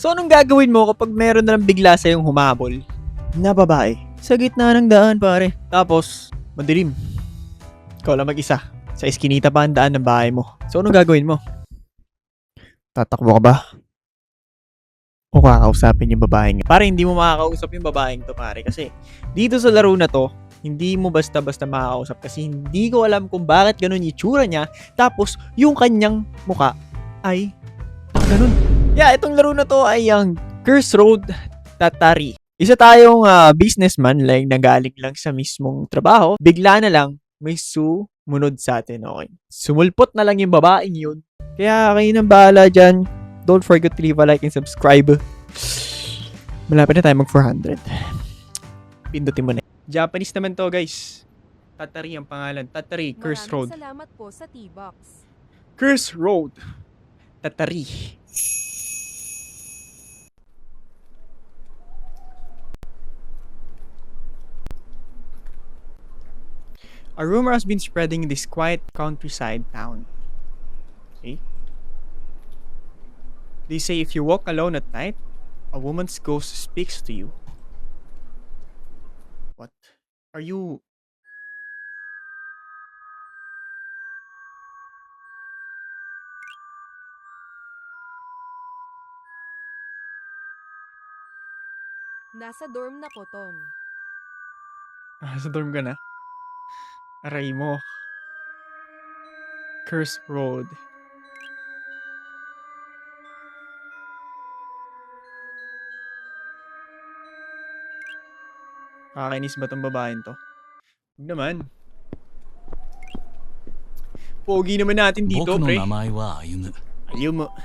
So anong gagawin mo kapag meron na lang bigla sa'yong humabol na babae sa gitna ng daan, pare? Tapos, madilim. Ikaw lang mag-isa. Sa iskinita pa ang daan ng bahay mo. So anong gagawin mo? Tatakbo ka ba? O kakausapin yung babaeng para hindi mo makakausap yung babaeng to, pare. Kasi dito sa laro na to, hindi mo basta-basta makakausap kasi hindi ko alam kung bakit ganun yung itsura niya. Tapos yung kanyang muka ay ganun. Yeah, itong laro na to ay ang Curse Road Tatari. Isa tayong businessman, like nagaling lang sa mismong trabaho. Bigla na lang may sumunod sa atin, okay? Sumulpot na lang yung babaeng yun. Kaya kayo nang bahala dyan. Don't forget to leave a like and subscribe. Malapit na tayo mag 400. Pindutin mo na. Japanese naman to, guys. Tatari ang pangalan. Tatari, Curse Road. Maraming salamat po sa T-Box. Curse Road Tatari. A rumor has been spreading in this quiet countryside town. Okay? They say if you walk alone at night, a woman's ghost speaks to you. What? Are you... Nasa dorm na ko, Tom. Sa dorm ka na? Aray mo. Curse Road. Kakainis ba tong babaeng to? Huwag naman. Pogi naman natin dito, 僕の pre. 名前は歩む。 Ayaw mo.「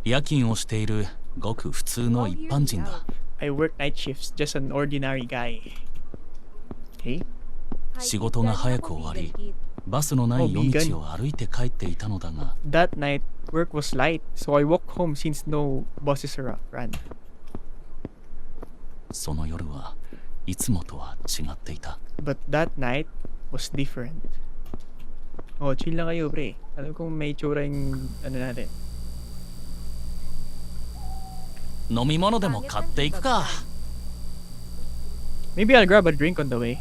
夜勤をしているごく普通の一般人だ。 I work night shifts, just an ordinary guy. Okay? 仕事が早く終わり、バスのない夜道を歩いて帰っていたのだが、 That night, work was light, so I walked home since no buses ran. その夜はいつもとは違っていた。 But that night was different. Oh, chill lang kayo, pre. Alam kong may itsura yung ano natin. 飲み物でも買っていくか。 Maybe I'll grab a drink on the way.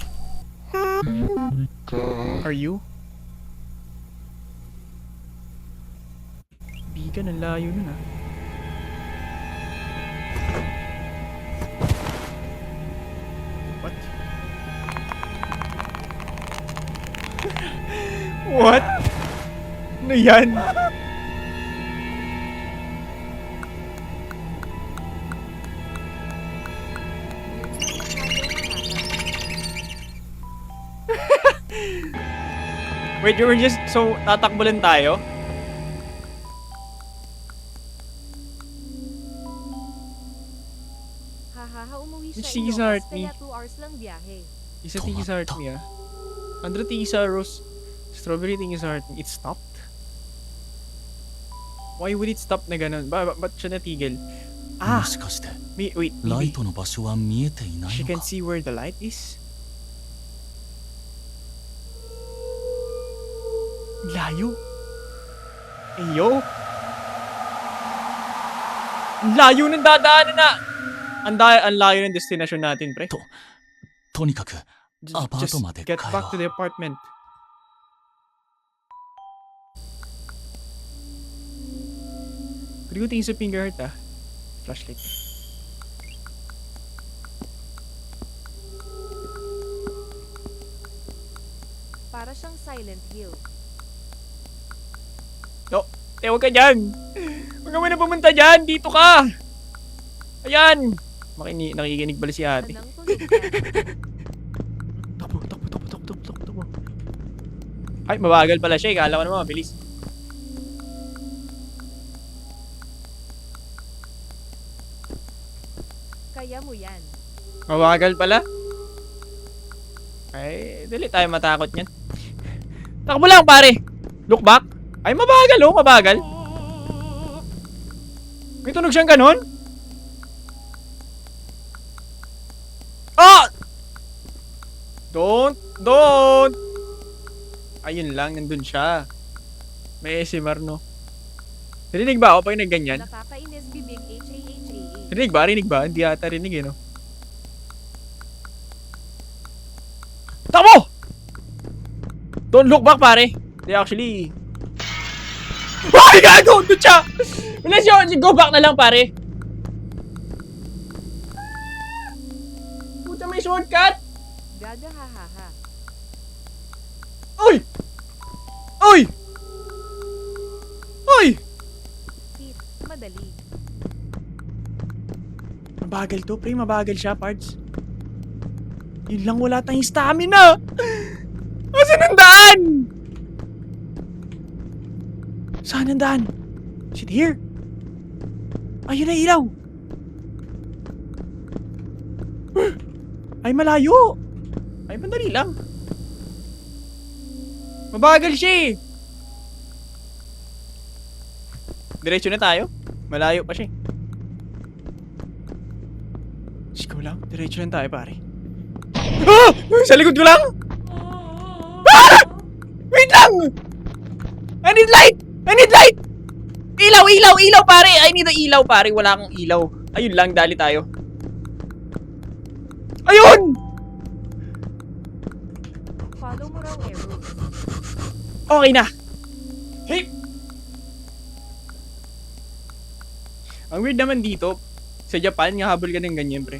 Are you? Bigan, ang layo nun, ah. What? What? Ano yan? Wait, you were just... So, tatakbo lang tayo? Hahaha, umuwi siya Sige, Ilocos, sa heart me. kaya 2 hours lang biyahe. Isa tingin sa heart me, ah. Andra tingin sa rose. Strawberry tingin sa heart me. It stopped? Why would it stop na ganun? Ba't siya natigil? も Ah! しかして Wait, ライ maybe トの場所は見えていない she の can か。 see where the light is? Layo. Ayo. Ang layo ng dadaanan na. Ang layo ng destination natin, pre. とにかく Just アパートまで get 帰 back to ろ the う。 apartment. Pwede ko tingin sa finger heart, ah. Flashlight. Para siyang Silent Hill. Huwag ka dyan! Huwag ka muna pumunta dyan! Dito ka! Ayan! Nakikinig pala si ate. Anang tunog ka? Takbo. Ay, mabagal pala siya. Ikala ko naman mabilis. Kaya mo yan. Mabagal pala? Ay, dali tayo matakot niyan. Takbo lang, pare! Look back! Ay, mabagal, oh, mabagal. May tunog siyang ganon? Ah! Don't! Ayun lang, nandun siya. May SMR, no? Narinig ba ako pag nagganyan? Nakakainis bibig HAHAA. Rinig ba? Rinig ba? Hindi ata rinig eh, no? Tamo! Don't look back, pare. Hindi, actually... Ay, gago! Doon siya! Let's go back na lang, pare. Puta, may shortcut! Gaga hahaha. Uy! Uy! Uy! Sit. Madali. Mabagal to, pre. Mabagal siya, parts. Yun lang, wala tayong stamina. Asan ang daan? Saan ang daan? Is it here? Ayun na ilaw. Ay, malayo. Ay, madali lang. Mabagal siya eh. Diretso na tayo. Malayo pa siya eh. Sigaw lang. Diretso lang tayo, pare. Ah! Sa likod ko lang! Ah! Wait lang! I need light! I need light! Ilaw, ilaw, ilaw, pare! I need a ilaw, pare. Wala akong ilaw. Ayun lang, dali tayo. Ayun! Follow mo raw arrows. Okay na. Hey! Ang weird naman dito, sa Japan, nga habol ka ng ganyan, pre.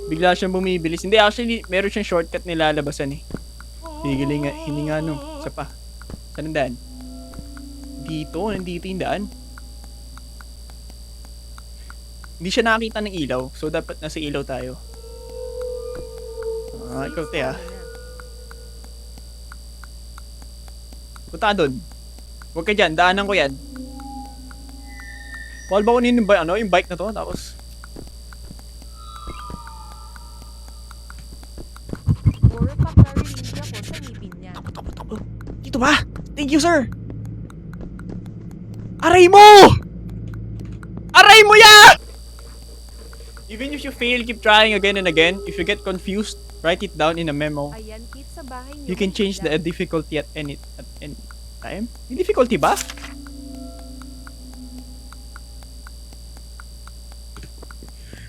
Bigla siyang bumibilis. Hindi, actually, meron siyang shortcut nilalabasan eh. Higilinga, hininga, no. Isa pa. Saan ang daan? Dito, nandito yung daan. Hindi siya nakakita ng ilaw, so dapat nasa ilaw tayo. Ah, ikaw, te, ah. Punta ka dun. Huwag ka dyan, daanan ko yan. Bawal ba kunin yung bike na to, tapos... Or paklarinig ako sa ngipin niya. Takbo. Dito ba? Thank you, sir. Aray mo! Aray mo ya! Even if you fail, keep trying again and again. If you get confused, write it down in a memo. Ayan, Kit, sa bahay niyo. You can change the difficulty at any time. May difficulty ba?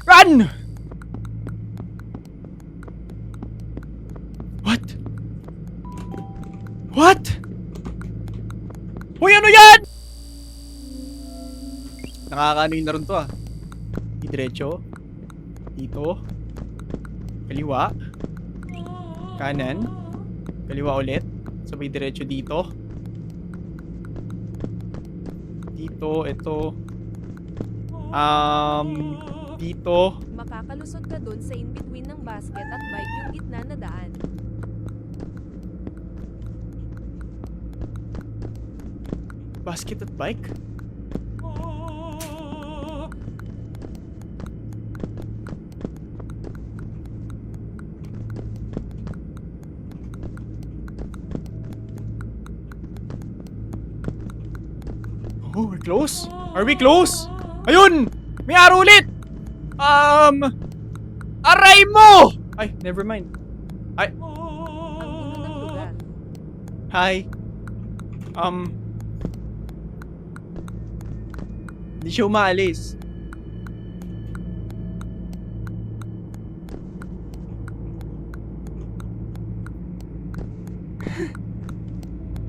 Run! What? What? Hoy, ano yan? Nakakaano yung laro to ah. Diretso. Dito. Kaliwa. Kanan. Kaliwa ulit. Sabay diretso dito. Dito, ito. Dito. Makakalusot ka dun sa in-between ng basket at bike yung gitna na daan. Basket at bike? Oh, we're close? Are we close? Ayun! May araw ulit! Aray mo! Ay, never mind. Ay, Ang uno ng lugar. hi. Hindi siya umaalis.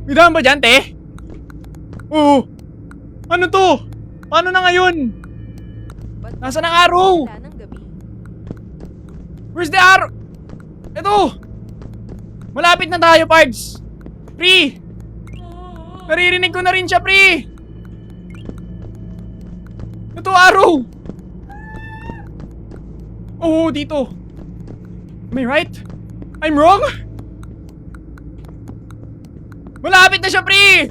May daan ba dyan, te? Oo. Ano to? Paano na ngayon? Ba't Nasaan ang araw? wala ng gabi? Where's the arrow? Ito! Malapit na tayo, Pards! Pre! Naririnig ko na rin siya, pre! Ito, arrow! Oo, dito. Am I right? I'm wrong? Malapit na siya, pre!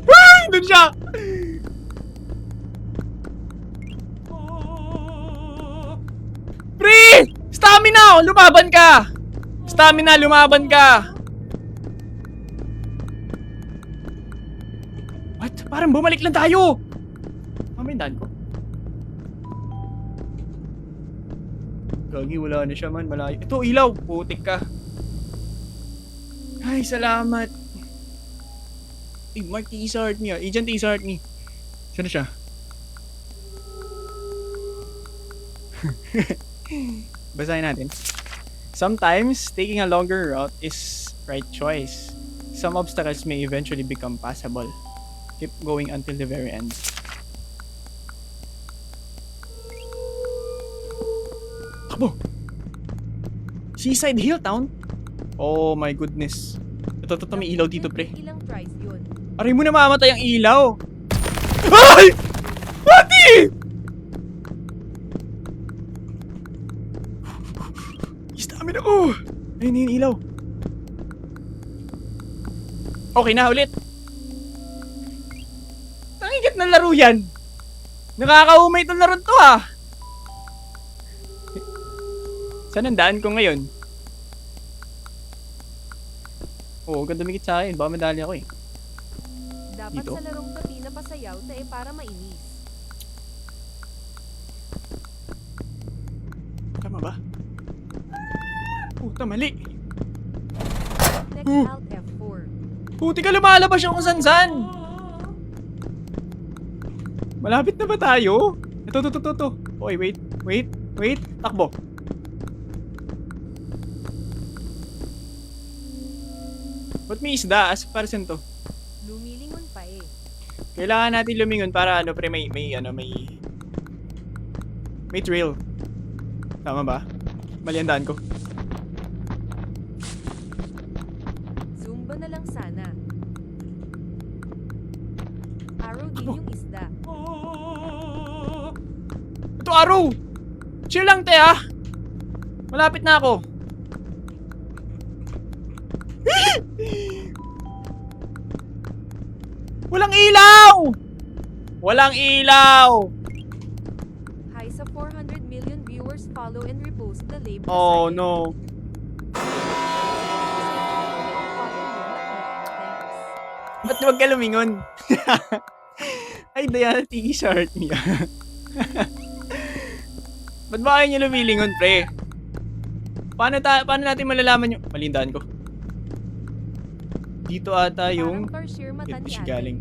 Ay! Doon siya! Pre! Stamina! Lumaban ka! Stamina, lumaban ka! What? Parang bumalik lang tayo! Mamindaan ko. Gagi, wala na siya man. Malayo. Ito, ilaw! Putik ka. Ay, salamat. Hey, Mark, i-start me. Agent, i-start me. Saan na siya? Basahin natin. Sometimes, taking a longer route is right choice. Some obstacles may eventually become passable. Keep going until the very end. Takbo! Seaside Hill Town? Oh my goodness. Ito, may ilaw dito, pre. Ilang tries yun? Aray mo na mamatay ang ilaw! Ay! Mati! Stamina ko! Ayun yung ilaw. Okay na, ulit. Nangigat na laro yan. Nakakaumay itong laro to ah. Saan ang daan ko ngayon? Oo, huwag kang dumikit sa akin. Baka madali ako eh. Dapat Dito? sa larong to di na pasayaw ta para mainis. Tama ba? Puta, mali. Next Uh. Alt F4. Puti ka, lumalabas siya kung san-san. Malapit na ba tayo? Ito. Oy, wait. Takbo. Ba't may isda? As para to? Lumilingon pa eh. Kailangan natin lumingon para ano pre, may trail. Tama ba? Mali ang daan ko. Zumba na lang sana. Arrow din yung isda. Ito, Arrow! Chill lang, te, ah! Malapit na ako. Walang ilaw! Walang ilaw! Hi sa 400 million viewers, follow and repost the label. Oh, no. Thanks. Ba't huwag ka lumingon? Ay, Diana, t-shirt niya. Ba't ba kayo niyo lumilingon, pre? Paano natin malalaman yung... Malindaan ko. Dito ata yung... Parang Torshire mata Dito ni siya ate. galing.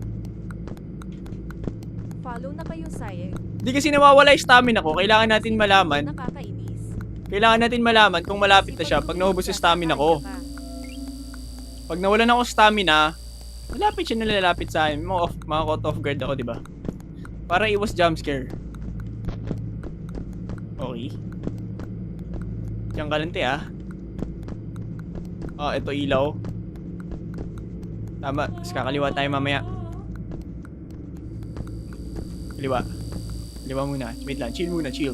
Follow na kayo, sayang. Di kasi nawawala yung stamina ko. Kailangan natin malaman. Nakakainis. Kailangan natin malaman kung malapit na siya pag naubos yung stamina ko. Pag nawalan ako stamina, malapit siya nalalapit sa akin. Mga caught off guard ako, di ba? Para iwas jumpscare. Okay. Diyan ka lang, te, ah. Oh, ito ilaw. Tama. Mas kakaliwa tayo mamaya. Kaliwa. Kaliwa muna. Wait lang. Chill muna. Chill.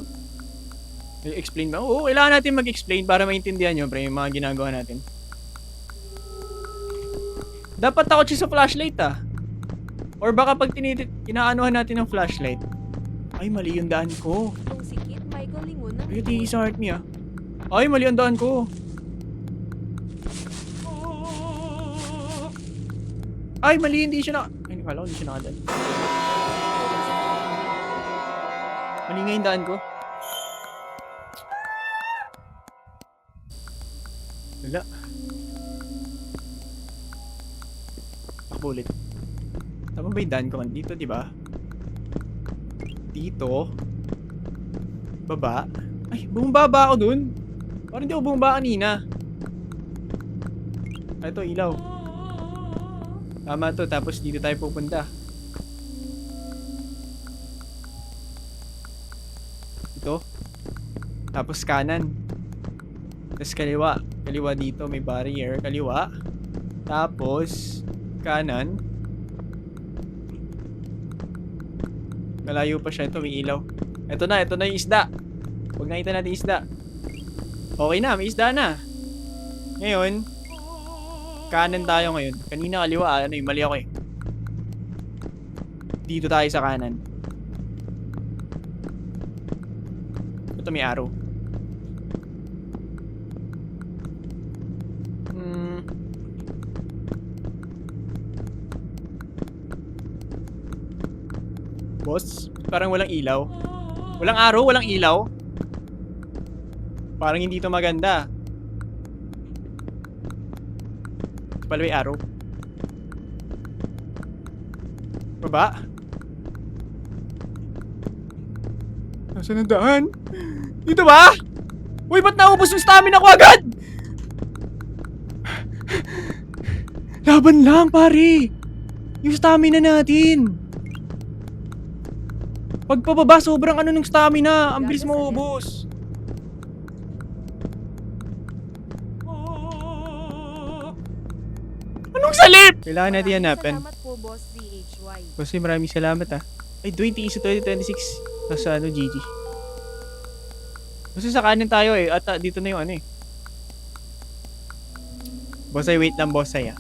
Explain ba? Oo, kailangan natin mag-explain para maintindihan nyo, pre, yung mga ginagawa natin. Dapat takot siya sa flashlight, ah. Or baka pag inaanuhan natin ng flashlight. Ay, mali yung daan ko. Kung sikit, Michael lingon ng Ay, di sa heart me, ah. Ay, mali ang daan ko. Ay, mali, hindi siya na... Ay, nakala ko hindi siya nakadaan. Mali nga yung daan ko. Wala. Takbo ulit. Tama ba yung daan ko? Dito, di ba? Dito. Baba. Ay, bumaba ako dun. Parang hindi ako bumaba kanina. Ito, ilaw. Tama to, tapos dito tayo pupunta. Ito. Tapos kanan. Tapos kaliwa. Kaliwa dito, may barrier. Kaliwa. Tapos, kanan. Malayo pa siya. Ito, may ilaw. Ito na yung isda. Huwag nakita natin isda. Okay na, may isda na. Ngayon, kanan tayo ngayon. Kanina kaliwa, ano yung mali ako eh. Dito tayo sa kanan. Ito may arrow. Boss, parang walang ilaw. Walang arrow, walang ilaw. Parang hindi to maganda. pala may arrow. Baba. Nasaan ang daan? Dito ba? Uy, ba't naubos yung stamina ko agad? Laban lang, pare. Yung stamina natin. Pagpababa, sobrang ano ng stamina. Ang bilis mo ubos. Anong salip? Kailangan natin hanapin. Salamat po, Boss DHY. Kasi maraming salamat ah. Ay, 20 is 2026. Nasa ano, GG. Kasi sa kanin tayo eh. At dito na yung ano eh. Bossay, wait lang, Bossay ah.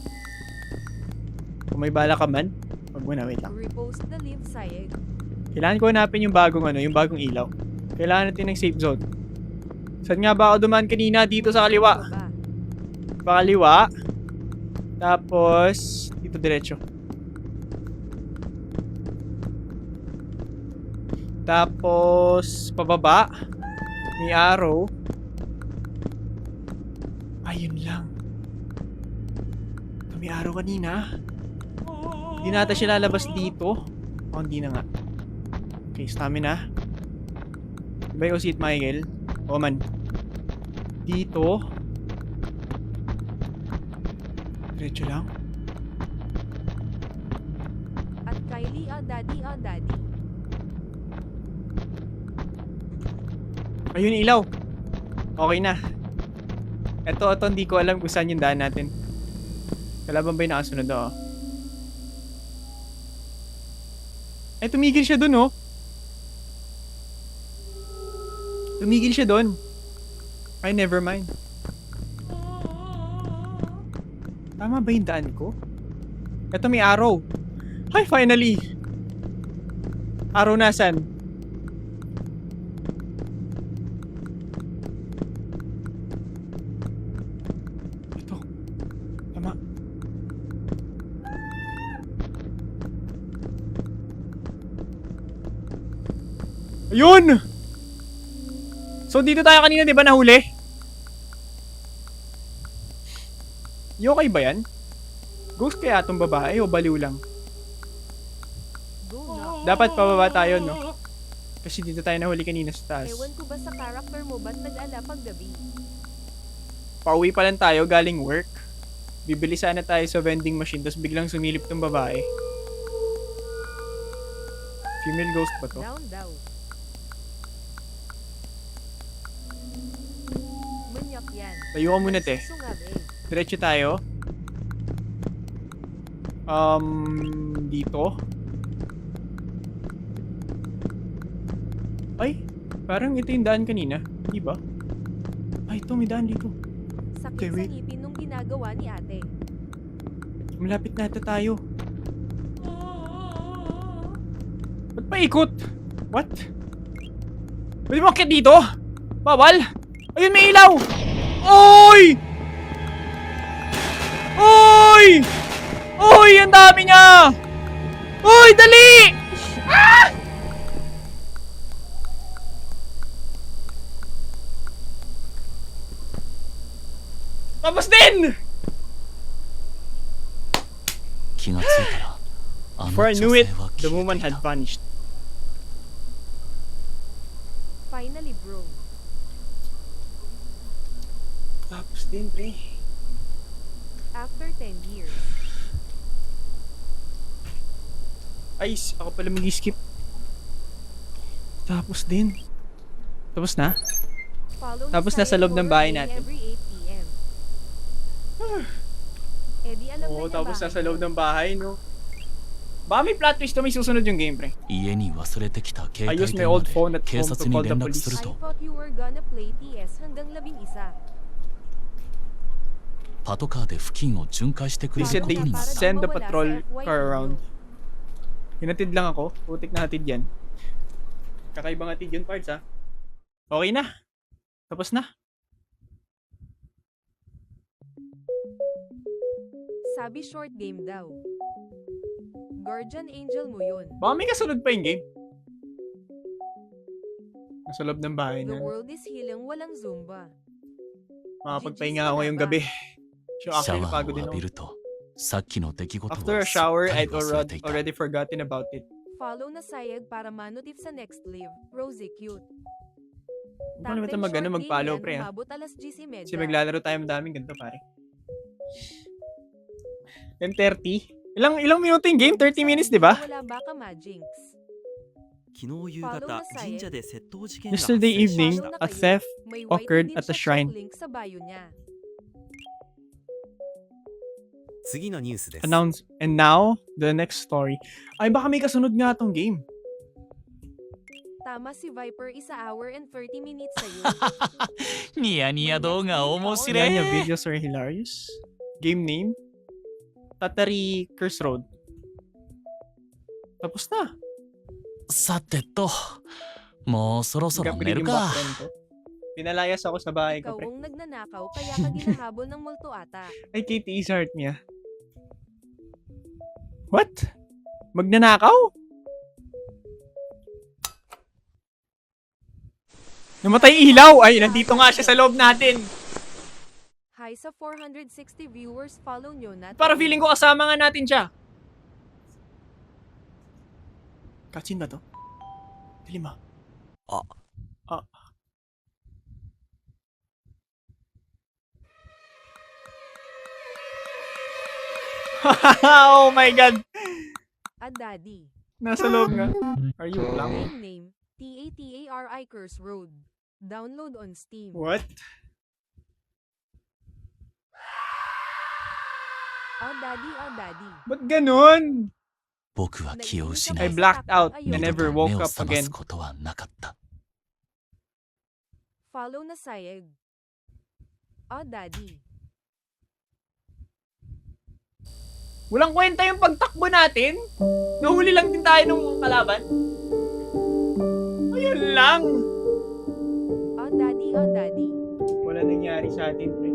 Kung may bala ka man, wag mo na, wait lang. Repost the live sayeg. Kailangan ko hanapin yung bagong ano, yung bagong ilaw. Kailangan natin ng safe zone. Saan nga ba ako dumaan kanina? Dito sa kaliwa. Baba. Pakaliwa. Tapos, dito diretso. Tapos, pababa. May arrow. Ayun lang. Ito, may arrow kanina. Hindi natin siya lalabas dito. O, hindi na nga. Okay, stamina. Diba yung seat, Michael? O man. Dito. Diretso lang. At Kylie daddy. Ayun, ilaw. Okay na. Ito, hindi ko alam kung saan yung daan natin. Kalaban ba yung nakasunod o? Eh, tumigil siya dun, oh. Tumigil siya dun. Ay, never mind. Tama ba yung daan ko? Ito, may arrow. Hi, finally! Arrow nasan? Ito. Tama. Ayun! So, dito tayo kanina, di ba, nahuli? Okay ba yan? Ghost kaya itong babae o baliw lang? Go na. Dapat pababa tayo, no? Kasi dito tayo nahuli kanina sa taas. Ewan ko ba sa character mo ba't nag-ala pag gabi? Pauwi pa lang tayo galing work. Bibili sana tayo sa vending machine, tapos biglang sumilip tong babae. Female ghost ba to? Down daw. Manyak yan. Tayo ka muna, te. Sungabi. Diretso tayo. Dito. Ay, parang ito yung daan kanina. Di ba? Ay, ito, may daan dito. Sakit Okay, sa wait. ngipin nung ginagawa ni ate. Malapit na ata tayo. Ba't pa ikot? What? Pwede mo akit dito? Bawal? Ayun, may ilaw! Oy! Oy! Oy! Ang dami niya! Oy! Dali! Ah! Tapos din! 気がついたらあの Before I 女 knew 性 it, は the 消え woman てい had た vanished. Finally bro. Tapos din, pre. After 10 years. Ay, ako pala mag-skip. Tapos din. Tapos na? Follow Tapos ni nasa Sayed loob ng Horror bahay Day natin. Every 8 p.m. Eh di alam Oo, na niya tapos bahay nasa loob niya. ng bahay, no? Baka may plot twist na may susunod yung game, pre. 家に忘れてきた携 I 帯 used my 電話 old で phone at 警 home 察 to に call the 連絡 police. する I と thought you were gonna play TS hanggang 11. パトカーで付近を巡回してく They れる said こ they とになった send the Mawala sa patrol FYI car around. mo. Hinatid lang ako. Putik na hatid yan. Kakaibang hatid yun, parts, ha? Okay na. Tapos na. Sabi short game daw. Guardian Angel mo yun. Baka may kasunod pa yung game. Nasa loob ng bahay The na. world is healing walang Zumba. Makapagpahinga ako ngayong gabi. So シャ actually ワー napagod を din 浴び ako. るとさっきの出来事は After a すっ shower, かり I'd 忘れていた。 already forgotten about it. Follow na sayag para manotif sa next live. Rosie cute. Huwag kalimutan mag-follow, pre, ha? Umabot alas 10:30. Kasi maglalaro tayo madaming ganito, pare. 10:30? Ilang minuto yung game? 30 minutes, di ba? Wala ba ka, Majinx? 昨日夕方神社で窃盗事件が発 Yesterday 生しま evening, した a theft May occurred white at the din siya shrine. link sa bio niya. 次のニュースです Announced. And now, the next story. Ay, baka may kasunod nga tong game. Tama si Viper, 1 hour and 30 minutes sa'yo. ニヤニヤ動画面白 Yan yung い。 videos are hilarious. Game name? Tatari Curse Road. Tapos na. さてと、もうそろそろ寝る Gapilig yung か。 background ko. Pinalayas ako sa bahay ko, Ikaw pre. ang nagnanakaw kaya ka ginahabol ng multo ata. Ay, Katie, is heart niya. What? Magnanakaw? Namatay ilaw! Ay, nandito nga siya sa loob natin. Hi sa 460 viewers, follow nyo na. Para feeling ko kasama nga natin siya. Cutscene ba to? Dilim ah. Ah. Ah. Oh my god! Daddy. Nasa loob nga. Are you lang? Game name, TATARI Curse Road. Download on Steam. What? Daddy, Daddy. Ba't ganun? 僕は気を失 I い、 blacked out 二 and 度 never と目 woke を up 覚ま again. すことはなかった。 Follow na sayag. Daddy. Walang kwenta yung pagtakbo natin. Nahuli lang din tayo ng kalaban. Ayun lang. Daddy, Daddy. Wala nangyari sa atin, pre.